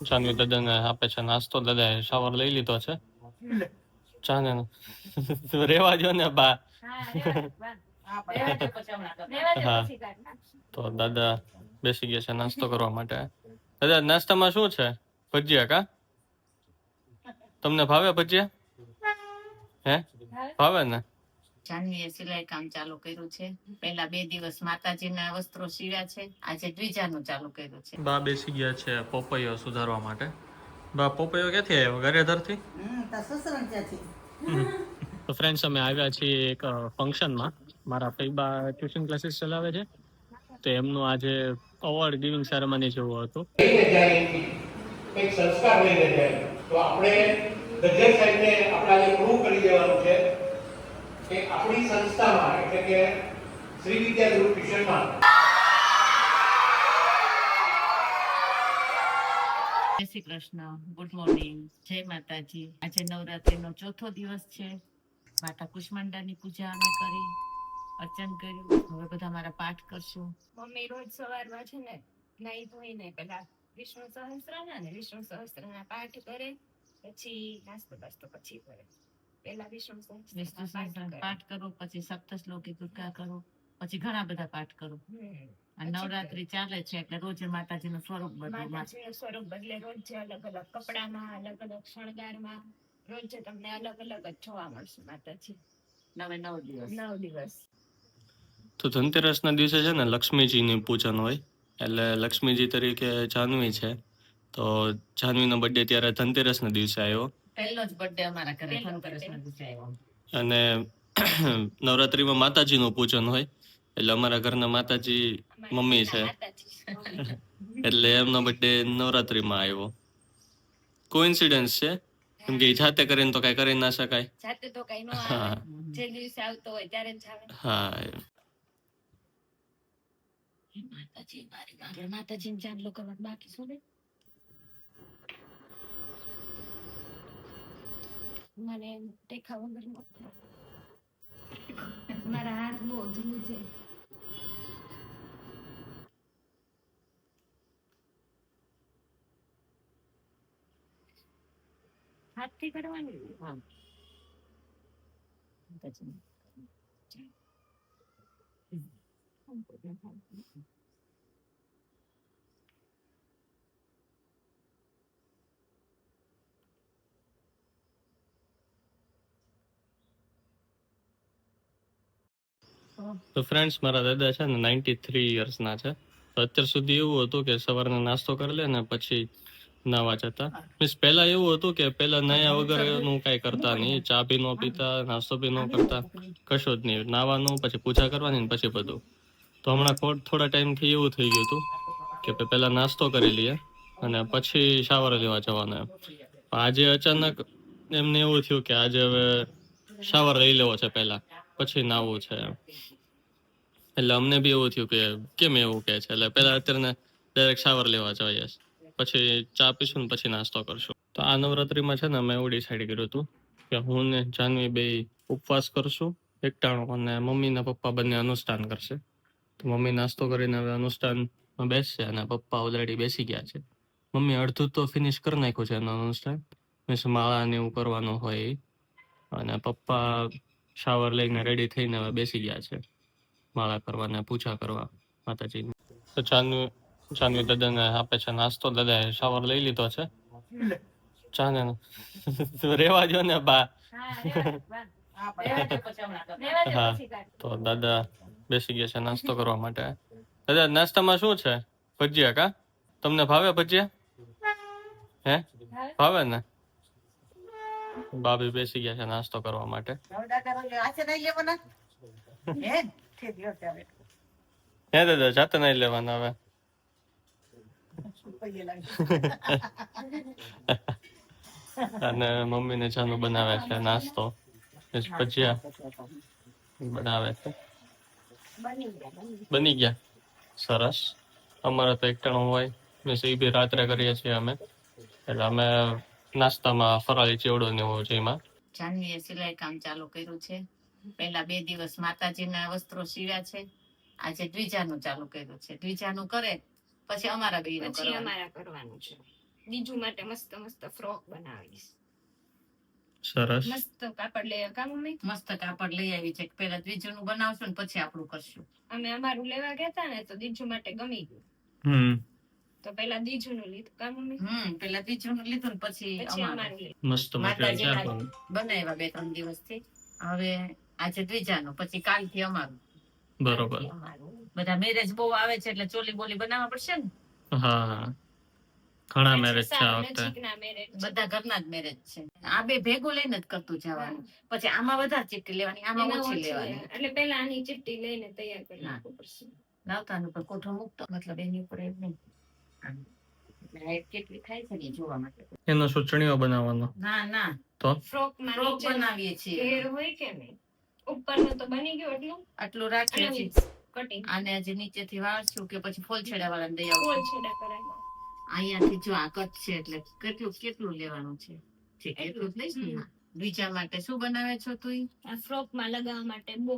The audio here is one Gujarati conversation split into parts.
જાનવી દાદાને આપે છે નાસ્તો. દાદાએ શાવર લઈ લીધો છે. ચાને રેવા જો ને બા. હા, તો દાદા બેસી ગયા છે નાસ્તો કરવા માટે. દાદા નાસ્તામાં શું છે? ભજીયા કા? તમને ભાવે ભજીયા? હે ભાવે ને? જાનવીએ સિલાઈ કામ ચાલુ કર્યું છે. પહેલા 2 દિવસ માતાજીના વસ્ત્રો સીવ્યા છે. આજે દ્વિજાનું ચાલુ કર્યું છે. બા બેસી ગયા છે પોપૈયો સુધારવા માટે. બા પોપૈયો ક્યાંથી આવ્યો? ઘરેધરથી? તો ફ્રેન્ડ્સ, અમે આવ્યા છીએ એક ફંક્શનમાં. મારા ફઈબા ટ્યુશન ક્લાસીસ ચલાવે છે, તો એમનું આજે અવોર્ડ ગિવિંગ સેરેમની જેવું હતું. એક સંસ્કાર લઈને જાય તો આપણે દજ્જર સાહેબને આપણા જે પ્રૂવ કરી દેવાનું છે કે આપણી સંસ્થામાં એટલે કે શ્રી વિદ્યા ગુરુ ટ્યુશનમાં. જય શ્રી કૃષ્ણ, ગુડ મોર્નિંગ, જય માતાજી. આજે નવરાત્રીનો 4થો દિવસ છે. માતા કુષ્માંડાની પૂજા અમે કરી, અર્ચન કર્યું. હવે બધા મારા પાઠ કરશું. મમ્મી રોજ સવારમાં છે ને નાઈ ધોઈને પેલા વિષ્ણુ સહસ્ત્રના ને વિષ્ણુ સહસ્ત્રના પાઠ કરે, પછી નાસ્તો બાસ્તો પછી કરે. પેલા વિષ્ણુ સહસ્ત્રના પાઠ કરો, પછી સપ્તશ્લોકી દુર્ગા કરો, પછી ઘણા બધા પાઠ કરો. અને નવરાત્રી ચાલે છે એટલે રોજ માતાજીનું સ્વરૂપ બદલે. માતાજીનું સ્વરૂપ બદલે, રોજ અલગ અલગ કપડામાં, અલગ અલગ શણગારમાં, રોજ તમને અલગ અલગ જ જોવા મળશે માતાજી. 9 દિવસ. 9 દિવસ. તો ધનતેરસના દિવસે છે ને લક્ષ્મીજીની પૂજન હોય, એટલે લક્ષ્મીજી તરીકે જાનવી છે. તો જાનવીનો બર્થડે ત્યારે ધનતેરસના દિવસે આવ્યો. પહેલો જ બર્થડે અમારા ઘરે ધનતેરસના દિવસે આવ્યો. અને નવરાત્રીમાં માતાજીનું પૂજન હોય, એટલે અમારા ઘરના માતાજી મમ્મી છે, એટલે એમનો બર્થડે નવરાત્રીમાં આવ્યો. કોઇન્સિડન્સ છે, કેમ કે જાતે કરીને તો કઈ કરી ના શકાય. જાતે તો કઈ નો આવે, જે દિવસે આવતો હોય ત્યારે જ આવે. હા, માતાજી મારી મારે માતાજીને ચાંદલો કરવા બાકી શું ને. મને દેખા વગર મારા હાથ બહુ ધ્રુવ છે. હાથથી કરવાનું. હા. તો ફ્રેન્ડ્સ, મારા દાદા છે ને 93 યર્સના છે. તો અત્યાર સુધી એવું હતું કે સવારનો નાસ્તો કરી લે ને પછી નાવા જતા. મીન્સ પહેલા એવું હતું કે પહેલા નયા વગરનું કાંઈ કરતા નહીં, ચા બી ન પીતા, નાસ્તો બી ન કરતા, કશું જ નહીં. નાવાનું, પછી પૂજા કરવાની ને પછી બધું. તો હમણાં થોડા ટાઈમથી એવું થઈ ગયું હતું કે પહેલા નાસ્તો કરી લઈએ અને પછી શાવર લેવા જવાનું એમ. આજે અચાનક એમને એવું થયું કે આજે હવે શાવર લઈ લેવો છે પહેલા, પછી નાવું છે એમ. એટલે અમને બી એવું થયું કે કેમ એવું કે છે, એટલે પહેલા અત્યારે ડાયરેક્ટ શાવર લેવા જઈએ, પછી ચા પીશું ને પછી નાસ્તો કરશું. તો આ નવરાત્રીમાં છે ને અમે એવું ડિસાઈડ કર્યું હતું કે હું ને જાનવી બે ઉપવાસ કરશું એકટાણું, અને મમ્મી ને પપ્પા બંને અનુષ્ઠાન કરશે. તો મમ્મી નાસ્તો કરીને હવે અનુષ્ઠાનમાં બેસશે અને પપ્પા ઓલરેડી બેસી ગયા છે. મમ્મી અડધું તો ફિનિશ કરી નાખ્યું છે એનું અનુષ્ઠાન, મીન્સ માળા ને એવું કરવાનું હોય, અને પપ્પા શાવર લઈને રેડી થઈને હવે બેસી ગયા છે માળા કરવા ને પૂજા કરવા માતાજીની. તો જાનવી દાદાને આપે છે નાસ્તો. દાદાએ શાવર લઈ લીધો છે. ચાને રેવા જો ને બા. હા, તો દાદા બેસી ગયા છે નાસ્તો કરવા માટે. દાદા નાસ્તામાં શું છે? ભજીયા કા? તમને ભાવે ભજીયા? હે ભાવે ને? બાબી બેસી ગયા છે નાસ્તો કરવા માટે. હે દાદા, જાતે નહીં લેવાના હવે? અને મમ્મી ને જાનુ બનાવે છે નાસ્તો, ભજીયા બનાવે છે. બની ગયા? સરસ. અમારે તો એકટાણું હોય, મીન્સ એ બી રાત્રે કરીએ છીએ અમે, એટલે અમે નાસ્તામાં ફરાળી ચેવડો ને એવું છે. એમાં જાનવીએ સિલાઈ કામ ચાલુ કર્યું છે. પહેલા 2 દિવસ માતાજીના વસ્ત્રો સીવ્યા છે. આજે દ્વિજાનું ચાલુ કર્યું છે. દ્વિજાનું કરે પછી અમારા બે પછી અમારા કરવાનું છે. બીજું માટે મસ્ત મસ્ત ફ્રોક બનાવીશ. સરસ. મસ્ત કાપડ લઈ આવ્યા કા મમ્મી? મસ્ત કાપડ લઈ આવી છે. પેલા બીજું બનાવશું ને પછી આપણું કરશું. અમે અમારું લેવા ગયા હતા ને તો દીજુ માટે ગમી ગયું તો પેલા દીજુ નું લીધું કા મમ્મી? પેલા બીજું લીધું ને પછી પછી અમારું. અમારું લીધું. મસ્ત મટીરિયલ માતાજીના છે પણ. બનાવ્યા 2-3 દિવસથી. હવે આજે ત્રીજાનું, પછી કાલથી અમારું. બરોબર. અમારું. બધા મેરેજ બહુ આવે છે એટલે ચોલી બોલી બનાવવા પડશે ને. હા, ઘણા મેરેજ છે આ સાવ વખતે. નજીકના marriage છે. બધા ઘરના જ મેરેજ છે. આ બે ભેગું લઈને જ કરતું જવાનું. પછી આમાં વધારે ચીટી લેવાની, આમાં એમાં ઓછી ઓછી લેવાની. લેવાની. એટલે પેલા આની ચિઠ્ઠી લઈને તૈયાર કરી નાખવું પડશે. લાવતાનું ઉપર કોઠો મૂકતો, મતલબ એની ઉપર એમ નહીં. આમ. એટલે height કેટલી થાય છે ને એ જોવા માટે. એનો શું ચણીયો બનાવવાનો? ના તો ફ્રોક માં ફ્રોક નીચે બનાવીએ છીએ. ઘેર હોય કે નહીં ઉપરનું તો બની ગયું એટલું આટલું રાખીએ અને છીએ. કટિંગ આને હજી નીચેથી વાળશું કે પછી ફોલ છેડા વાળાને દઈ આવશું. ફોલ છેડા કરાય. અહીંયાથી જો આ કટ છે એટલે કેટલું લેવાનું છે. ઠીક, એટલું જ લઈશ ને. હા. બીજા માટે શું બનાવે છો તું? આ ફ્રોક માં લગાવવા માટે બો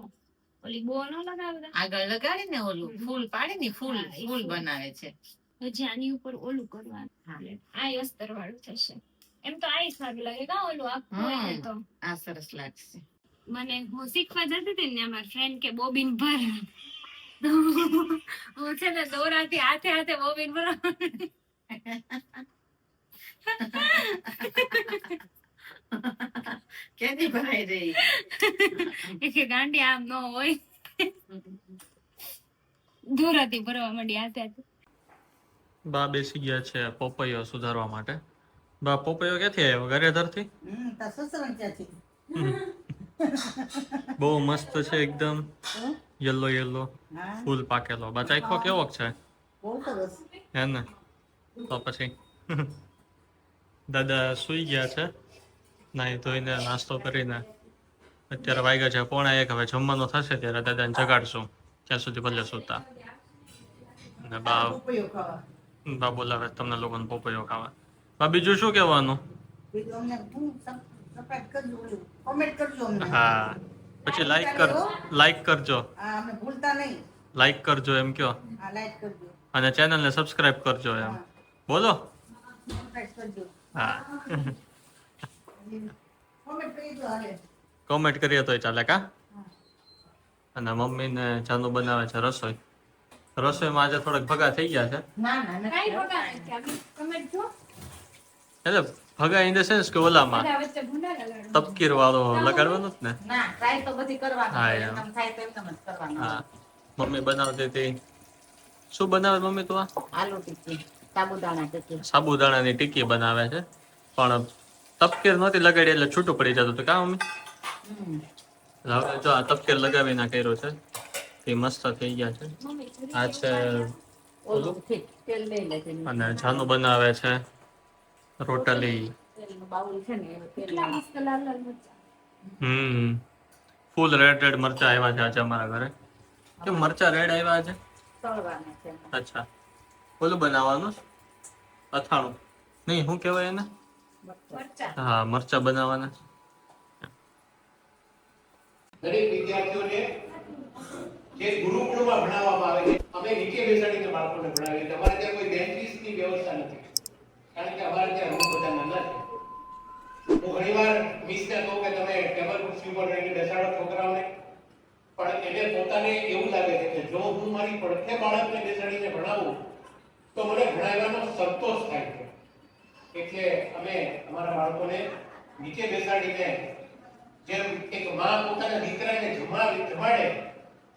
ઓલી બો નો લગાવતા આગળ લગાડી ને ઓલું ફૂલ પાડી ને ફૂલ હા, એ ફૂલ ફૂલ. બનાવે છે. હજી આની ઉપર ઓલું કરવાનું હા. આ અસ્તર વાળું થશે. એમ તો આ સારું લાગે કા ઓલું આખું હોય ને તો આ સરસ લાગશે. મને હું શીખવા જતી હતી ને મારા ફ્રેન્ડ કે બોબિન ભર તો હું છે ને દોરાથી હાથે હાથે બોબિન ભર કેદી ભરાઈ રહી. કે ગાંડી આમ ન હોય દોરાથી ભરવા માંડી હાથે હાથે. બા બેસી ગયા છે પોપૈયો સુધારવા માટે. બા પોપૈયો ક્યાંથી આવ્યો? ઘરેધરથી? બહુ મસ્ત છે એકદમ, યલો યલો ફૂલ પાકેલો. બા ચાખો કેવો છે? હે ને? તો પછી દાદા સુઈ ગયા છે, નાહી ધોઈને નાસ્તો કરીને. અત્યારે વાગ્યા છે 1:45. હવે જમવાનું થશે ત્યારે દાદાને જગાડશું, ત્યાં સુધી ભલે સુતા. અને બા બોલાવે તમને લોકોને પોપૈયો ખાવા. બા બીજું શું કહેવાનું? હા, પછી લાઈક કરજો, લાઈક કરજો એમ કયો, અને ચેનલને સબસ્ક્રાઇબ કરજો એમ બોલો. હા, કોમેન્ટ કરીએ તોય ચાલે કા. અને મમ્મીને જાનુ બનાવે છે રસોઈ. રસોઈમાં આજે થોડાક ભગા થઈ ગયા છે. કાઈ પકા નથી આપી કમેન્ટ જો એટલે ભગા ઇન ધ સેન્સ કે ઓલામાં બધા વચ્ચે ભૂંડા લગાડો. તપકીર વાળો લગાડવાનો જ ને. ના, ટ્રાય તો બધી કરવાની. હા, એમ. એમ થાય તો એમ જ કરવાનું. હા, મમ્મી બનાવતી હતી. શું બનાવે મમ્મી તું? આ આલુ ટિક્કી, સાબુદાણા ટિક્કી. સાબુદાણાની ટિક્કી બનાવે છે, પણ તપકીર નહોતી લગાડી એટલે છૂટું પડી જતું હતું કા મમ્મી? હમ. એટલે હવે જો આ તપકીર લગાવીને કર્યું છે, એ મસ્ત થઈ ગયા છે. આ છે ઓલું ઠીક, તેલ લઈ લે છે. અને જાનુ બનાવે છે રોટલી. તેલનું બાઉલ છે ને એમાં તેલ કેટલા મસ્ત લાલ લાલ મરચાં. ફૂલ રેડ મરચા આવ્યા છે આજે અમારા ઘરે. કેમ મરચા રેડ આવ્યા છે? તળવાના છે. અચ્છા, ઓલું બનાવવાનું અથાણું નહીં, શું કહેવાય એને? મરચાં. હા, મરચા બનાવવાના. દરેક વિદ્યાર્થીઓને જે ગુરુકુળમાં ભણાવવામાં આવે છે, અમે નીચે બેસાડીને બાળકોને ભણાવીએ છીએ. અમારે ત્યાં કોઈ બેન્ચીસની વ્યવસ્થા નથી, કારણ કે અમારે ત્યાં રૂમ બધા નાના છે. હું ઘણીવાર મિસને કહું કે તમે ટેબલ ખુરશી ઉપર રહીને બેસાડો છોકરાઓને, પણ એને પોતાને એવું લાગે છે કે જો હું મારી પડખે બાળકને બેસાડીને ભણાવું તો મને ભણાવવાનો સંતોષ થાય છે. એટલે અમે અમારા બાળકોને નીચે બેસાડીને જેમ એક માં પોતાના દીકરાને જમાડે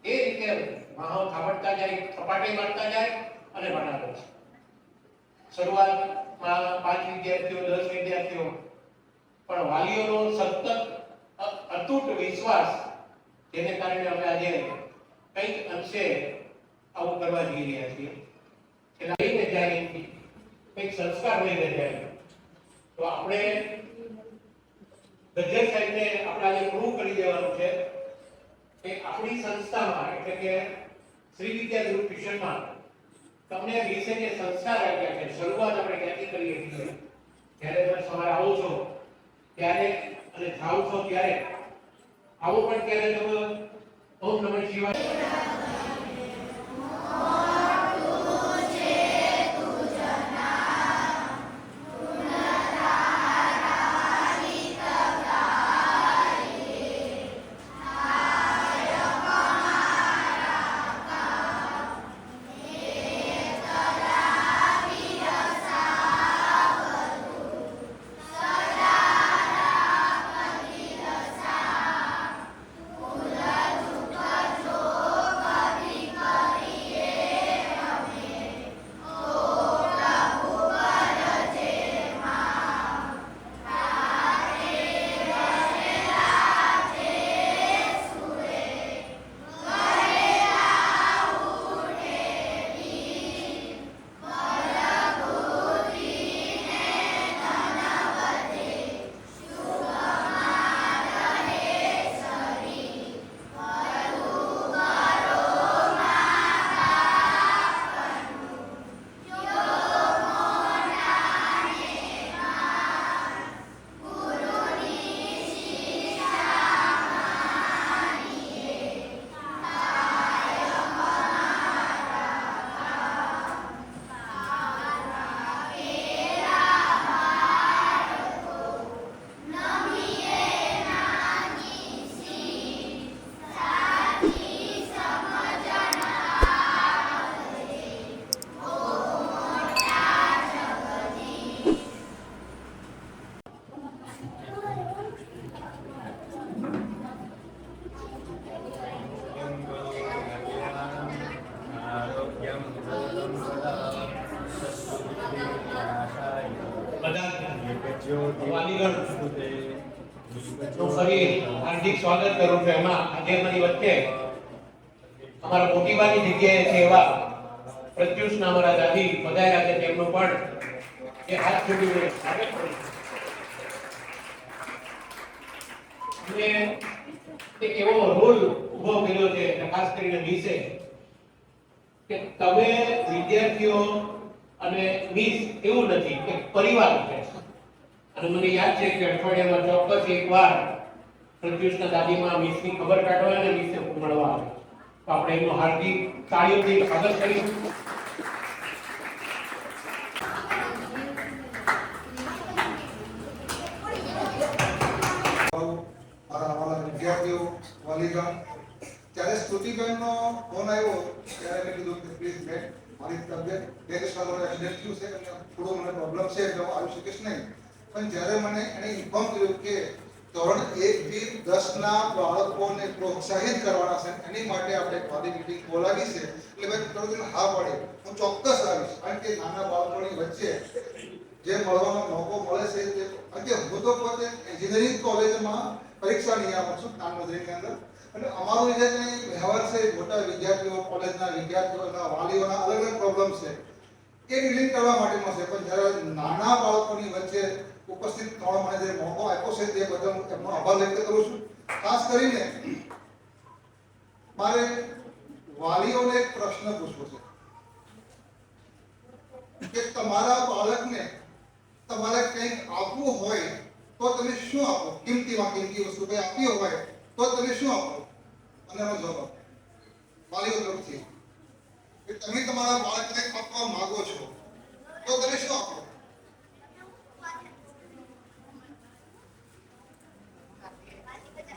એ રીતે માહો થાપડતા જાય, થપાટે મારતા જાય અને ભણાવે છે. શરૂઆતમાં 5 વિદ્યાર્થીઓ 10 વિદ્યાર્થીઓ, પણ વાલીઓનો સતત અતૂટ વિશ્વાસ, જેને કારણે અમે આજે કંઈક અંશે આવું કરવા જઈ રહ્યા છીએ. એટલે લઈને જાય કંઈક સંસ્કાર લઈને જાય તો આપણે ગજ્જર સાહેબને આપણે આજે પ્રૂવ કરી દેવાનું છે કે આપણી સંસ્થામાં એટલે કે શ્રી વિદ્યા ગુરુ ટ્યુશનમાં તમને વિશે જે સંસ્કાર આપ્યા છે, શરૂઆત આપણે ક્યાંથી કરીએ છીએ? જ્યારે તમે સવારે આવો છો ત્યારે અને જાઓ છો ત્યારે, આવો પણ ત્યારે તમે ઓમ નમઃ શિવાય બધા વાલીગણ હું ફરી હાર્દિક સ્વાગત કરું છું. એમાં આજે અમારી વચ્ચે અમારા મોટીવાની જગ્યાએ છે એવા પ્રત્યુષના અમારા દાદી પધાર્યા છે, તેમનું પણ એ હાથ જોડીને સ્વાગત કરું છું. અને એક એવો રોલ ઉભો કર્યો છે ખાસ કરીને વિશે કે તમે વિદ્યાર્થીઓ અને મિસ એવું નથી કે પરિવાર છે. અને મને યાદ છે કે અઠવાડિયામાં ચોક્કસ એકવાર પ્રત્યુષના દાદીમાં મિસની ખબર કાઢવા અને મિસને મળવા આવે, તો આપણે એનું હાર્દિક તાળીઓથી સ્વાગત કરીશું. મારા વાલા વિદ્યાર્થીઓ, વાલીગણ, ત્યારે સ્તુતિબેનનો ફોન આવ્યો ત્યારે મેં કીધું કે પ્લીઝ મેં મારી તબિયત બે દિવસ એક્સિડન્ટ થયું છે એટલે થોડો મને પ્રોબ્લેમ છે એટલે હું આવી શકીશ નહીં. પણ જ્યારે મને એણે ઇન્ફોર્મ કર્યું કે ધોરણ 1 થી 10 ના બાળકોને પ્રોત્સાહિત કરવાના છે, એની માટે આપણે વાલી મીટિંગ બોલાવી છે, એટલે મેં તરત હા પાડી. હું ચોક્કસ આવીશ, કારણ કે નાના બાળકોની વચ્ચે જે મળવાનો મોકો મળે છે તે આજે હું તો પોતે એન્જિનિયરિંગ કોલેજમાં પરીક્ષા નિયામક છું તાનમધરીની અંદર, અને અમારું જે કંઈ વ્યવહાર છે મોટા વિદ્યાર્થીઓ, કોલેજના વિદ્યાર્થીઓના વાલીઓના અલગ અલગ પ્રોબ્લેમ છે એ ડીલિંગ કરવા માટેનો છે. પણ જ્યારે નાના બાળકોની વચ્ચે ઉપસ્થિત થવા માટે જે મોકો આપ્યો છે તે બદલ હું એમનો આભાર વ્યક્ત કરું છું. ખાસ કરીને મારે વાલીઓને એક પ્રશ્ન પૂછવો છે કે તમારા બાળકને તમારે કંઈક આપવું હોય તો તમે શું આપો? કિંમતી વસ્તુ કંઈ આપી હોય તો તમે શું આપો? અને એનો જવાબ વાલીઓ તરફથી કે તમે તમારા બાળકને આપવા માંગો છો તો તમે શું આપો?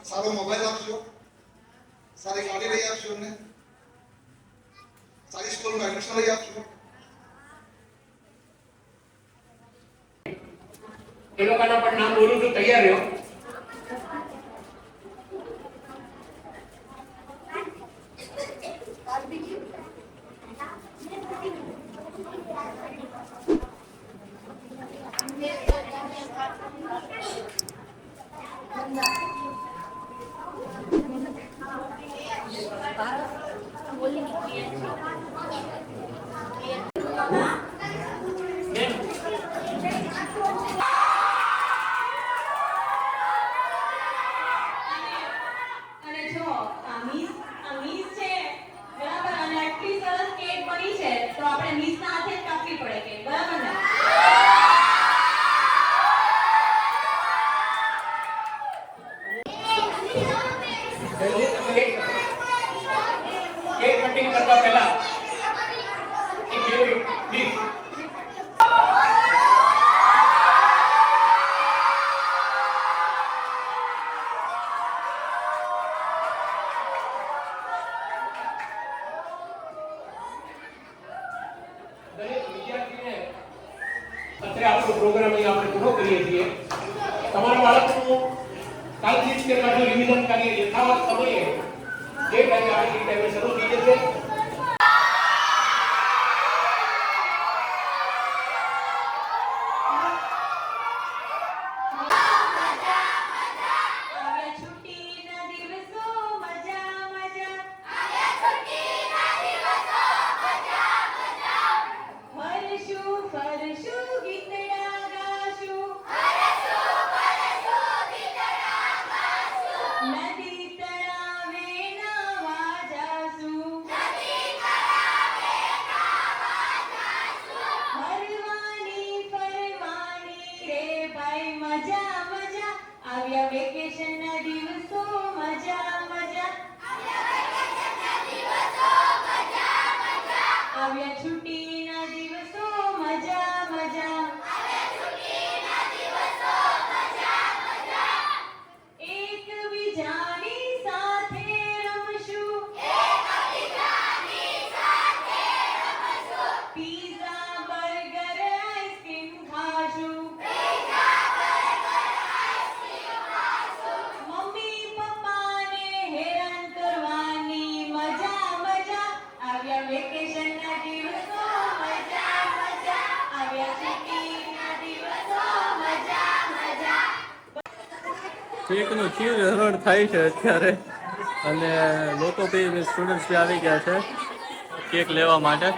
સારો મોબાઈલ આપશો? સારી ગાડી લઈ આપશો? ને સારી સ્કૂલમાં એડમિશન લઈ આપશો? એ લોકોના પણ નામ બોલું છું, તૈયાર રહ્યો. કેક કટિંગ કરતા પહેલા એક એવું પ્લીઝ દરેક વિદ્યાર્થીને અત્યારે આપણો પ્રોગ્રામ અહીં આપણે પૂરો કરીએ છીએ. તમારા બાળકનું કાલથી જ તે પાછું રિવિઝન કાર્ય યથાવત સમયે જે ટાઈમે આવે તે ટાઈમે શરૂ થઈ જશે. વેકેશનના દિવસો મજા મજા આવ્યા, છુટ્ટીના દિવસો મજા મજા એકબીજાની સાથે રમશું, પીઝા બર્ગર આઈસ્ક્રીમ ખાશું, મમ્મી પપ્પાને કેકનું કેવું હરણ થાય છે અત્યારે, અને લોકો બી સ્ટુડન્ટ્સ બી આવી ગયા છે કેક લેવા માટે.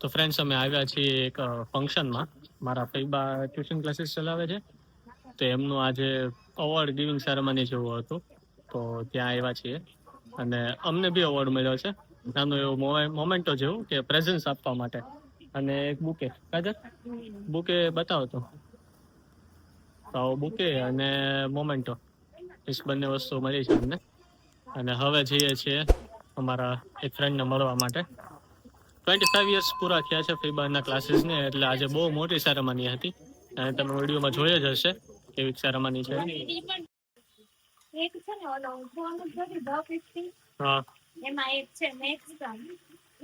તો ફ્રેન્ડ્સ અમે આવ્યા છીએ એક ફંક્શનમાં. મારા ફઈબા ટ્યુશન ક્લાસીસ ચલાવે છે, તો એમનું આજે અવોર્ડ ગિવિંગ સેરેમની જેવું હતું, તો ત્યાં આવ્યા છીએ. અને અમને બી અવોર્ડ મળ્યો છે, નાનું એવું મોમેન્ટો જેવું કે પ્રેઝન્સ આપવા માટે. અને એક બુકે કાજલ બુકે બતાવો તો બુકે અને મોમેન્ટો એ બંને વસ્તુ મળી છે અમને. અને હવે જઈએ છીએ અમારા એક ફ્રેન્ડને મળવા માટે. 25 યર્સ પૂરા થયા છે ફીબાના ક્લાસીસને, એટલે આજે બહુ મોટી સેરેમની હતી અને તમે વિડીયોમાં જોઈ જ હશે કેવી સેરેમની છે. એક છે ને ઓલો ફોન જ નથી ધ 50 હા એમાં એક છે નેક્સ્ટ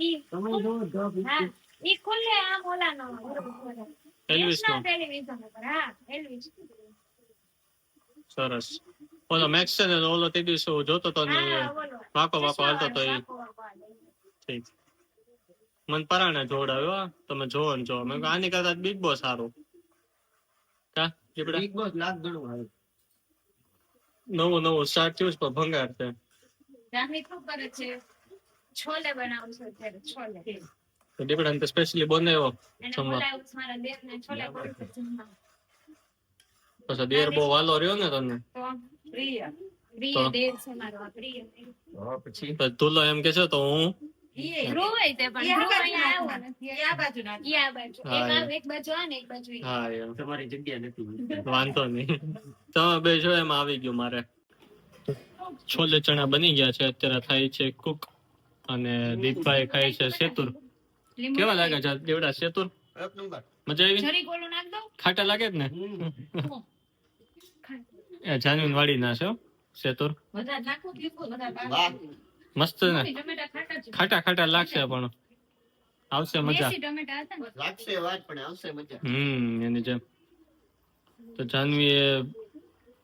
ઈ હા ઈ ખુલ્લે આમ ઓલાનો એલ્વિસ નો ટેલિવિઝન ઉપર હા એલ્વિસ સરસ. ઓલો મેક્સ છે ને ઓલો તે દિવસે હું જોતો તો ને હા બોલો વાકો વાકો હાલતો તો એ વાકો વાકો હાલે. ઠીક. મને પરાણે જોડાવ્યો, તમે જોવો ને જો મેં કીધું આની કરતા બિગ બોસ સારું. કા બિગ બોસ લાખ ગણું સારું. નવું સ્ટાર્ટ થયું છે પણ ભંગાર છે. રામી શું કરે છે? છોલે બનાવું છું અત્યારે છોલે. તો દીપડાને તો સ્પેશિયલી બનાવ્યો એને જમવા. બોલાવું છું મારા દેશને છોલે કરું છું જમવા. પછી દેર બહુ વાલો રહ્યો ને તને તો પ્રિય તો? પ્રિય દેર છે મારો આ પ્રિય. પછી ધૂલો એમ કે છે તો હું ધ્રુવ હોય તે પણ ધ્રુવ અહીંયા આવ્યો નથી. આ બાજુ ના ઈ આ બાજુ એક બાજુ આ ને એક બાજુ ઈ. હા એમ તમારી જગ્યા નથી, વાંધો નહીં. તમે બે જો એમાં આવી ગયું મારે. છોલે ચણા બની ગયા છે, અત્યારે થાય છે કુક. અને દીપભાઈ ખાય છે સેતુર. કેવા લાગે છે દેવડા સેતુર? મજા આવી? જરી ગોળું નાખ દો. ખાટા લાગે જ ને? એ જાનવીન વાડી ના છે હો, સેતુર. બધા નાખું દીપો બધા બાર મસ્ત ને? ટમેટા ખાટા છે. ખાટા ખાટા લાગશે પણ આવશે મજા. દેશી ટમેટા હતા ને. લાગશે વાત પણ આવશે મજા. એની જેમ. તો જાનવી એ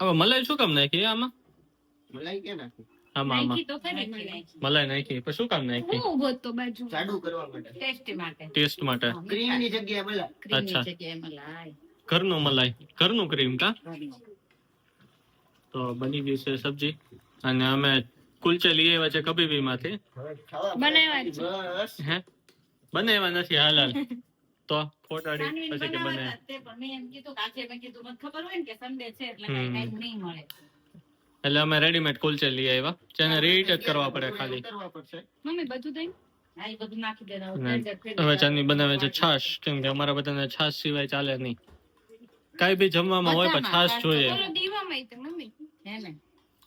હવે મલાઈ શું કામ નાખી આમાં? મલાઈ કે નાખી આમાં નાખી તો ખરી નાખી. મલાઈ નાખી પણ શું કામ નાખી? હું ઉભો તો બાજુ. જાડુ કરવા માટે, ટેસ્ટ માટે ટેસ્ટ માટે. ક્રીમ ની જગ્યાએ મલાઈ. ક્રીમ અચ્છા. ની જગ્યાએ મલાઈ ઘરનું મલાઈ, ઘરનું ક્રીમ કા? ઘરની. તો બની ગઈ છે સબ્જી. અને અમે કુલચે લઈ આવ્યા છે કબીબી માંથી. ખાવા બનાવ્યા જ છે. બસ હે બનાવ્યા નથી હાલાલ તો ફોટાડી સાનવીને પછી કે બને. બનાવતા તે પણ મેં એમ કીધું કે આજે મેં કીધું મને ખબર હોય ને કે સન્ડે છે એટલે કઈ ટાઈમ નહીં મળે. એટલે અમે રેડીમેડ કુલચે લઈ આવ્યા, જેને રીટ જ કરવા પડે ખાલી. કરવા પડશે. મમ્મી બધું દઈ. આ ઈ બધું નાખી દેવાનું. ને હવે ચાંદની બનાવે છે છાશ, કેમ કે અમારા બધાને છાશ સિવાય ચાલે નહીં. કાંઈ બી જમવામાં હોય પણ છાશ જોઈએ. બોલો દીવામાં ઈ તો મમ્મી. હે ને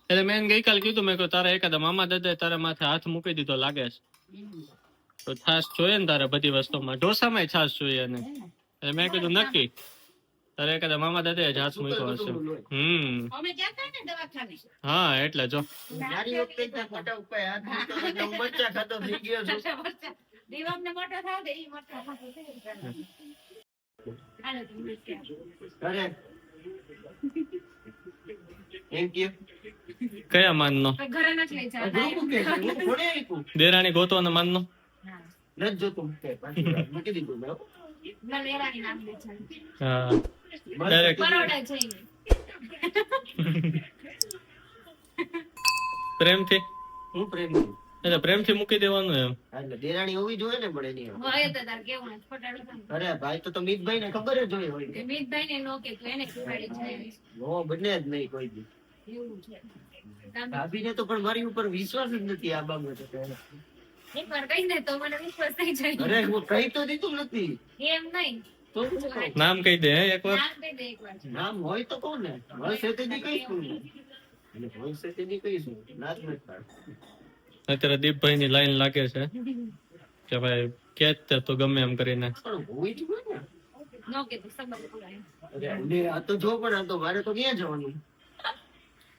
એટલે મેં એને ગઈકાલ કીધું, મેં કહ્યું તારા એકાદા મામા દાદાએ તારા માથે હાથ મૂકી દીધો લાગે છે, તો છાશ જોઈએ ને તારે બધી વસ્તુમાં. ઢોસામાંય છાશ જોઈએ ને. એટલે મેં કીધું નક્કી તારે એકાદા મામા દાદાએ જ હાથ મૂક્યો હશે. અમે ગયા હતા ને દવાખાને. હા એટલે જો મારી વખતે જ ના મોટા ઉપર હાથ મૂક્યો એટલે હું બચ્ચા ખાતો થઈ ગયો છું. દીવામને મોટો થાવ દે ઈ મોટો થાવ દે. હાલો તમે ક્યાં? અરે થેન્ક યુ. કયા માનનો? તો ઘરે નથી લઈ જતા. હું મૂકે છે, હું થોડે આપ્યું. દેરાણી ગોતવાનો માનનો? નથી જોતું મૂકે, પાછી વાત મૂકી દીધું મેં હો. ના લેવાની નામ દે છે. હા બસ. ડાયરેક્ટ બરોડા જઈને. પ્રેમથી, હું પ્રેમથી. એટલે પ્રેમથી મૂકી દેવાનું એમ. એટલે દેરાણી હોવી જોઈએ ને પણ એની. હોય તો તાર કેવું નથી ફટાડો થાય. અરે ભાઈ તો મિતભાઈ ને ખબર જ હોય. કે મિતભાઈ ને નો કે તું એને ખીવાડી જાય. નો બને જ નહીં કોઈ દી. એવું છે. ભાભીને તો પણ મારી ઉપર વિશ્વાસ જ નથી આ બાબતે. એકવાર કહી દે તો મને વિશ્વાસ થઈ જાય. અરે હું કહી તો દીધું નથી. એમ નહીં. તો શું કહું? નામ કહી દે હે એકવાર. નામ કહી દે એકવાર. નામ હોય તો કહું ને. મળશે તેથી કહીશું. અને મળશે તેથી કહીશું. ના જ નથી પાડતું. અત્યારે દીપભાઈ ની લાઈન લાગે છે કે ભાઈ કેચ તો ગમે એમ કરીને. પણ હોવી જ હોય ને. નો કે તું સંબંધ પુરાય. અરે અને આ તો જો પણ આ તો મારે તો ક્યાં જવાનું?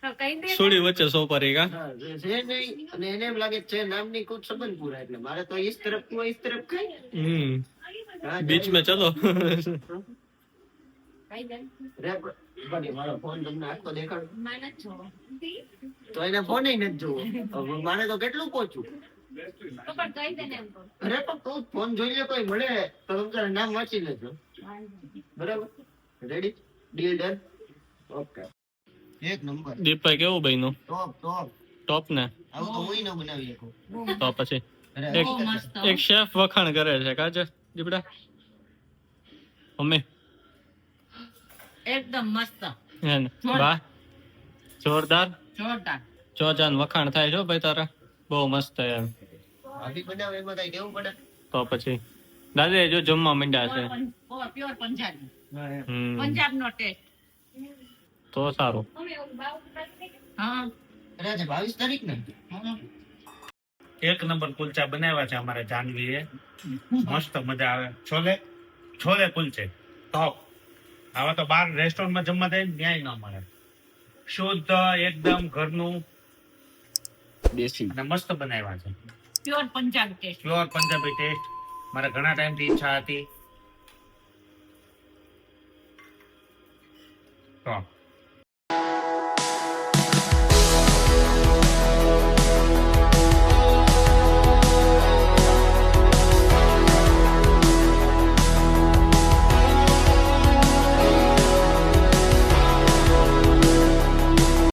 તો કહી દે. સુડી વચ્ચે સોપારી કા? હા, છે નહીં અને એને એમ લાગે છે નામની કોઈ સંબંધ પૂરા એટલે મારે તો ઇસ તરફ નું ઇસ તરફ કઈ. હા, બીચ में चलो. કહી દે. અરે પણ મારો ફોન તમને આખો દેખાડો માને છો. તો એને ફોન નથી જોવો. હવે મારે તો કેટલું પહોંચું. તો પણ કહી દે ને એમ કહું. અરે પણ તું ફોન જોઈ લે, કોઈ મળે તો તમે તારા નામ વાંચી લેજો. બરાબર? રેડી? Deal done? ઓકે. એક નંબર. દીપભાઈ કેવું બન્યું? ટોપ ટોપ. ટોપ ને? આવું તો હું ન બનાવી શકું. તો પછી અરે એક બહુ મસ્ત હો. એક શેફ વખાણ કરે છે કાજે દીપડા મમ્મી એકદમ મસ્ત હે ને બા જોરદાર જોરદાર. જોજાન વખાણ થાય છો ભાઈ તારા બહુ મસ્ત એમ ભાભી બનાવે એમાં કઈ કેવું પડે? તો પછી દાદા જો જમવા માંડ્યા છે પ્યોર પંજાબી, હમ પંજાબ નો ટેસ્ટ. તો સારું મમ્મી ઓલું બાઉલ નથી? હા અરે આજે 22 તારીખ ને? એક નંબર કુલચા બનાવ્યા છે અમારે જાનવીએ. મસ્ત મજા આવે. છોલે છોલે કુલચે ટોપ. આવા તો બાર રેસ્ટોરન્ટમાં જમવા જાય ન્યાય ન મળે. શુદ્ધ એકદમ ઘરનું દેશી. અને મસ્ત બનાવ્યા છે. Pure Punjab taste. Pure Punjabi taste. મારે ઘણા ટાઈમથી ઈચ્છા હતી. ટોપ.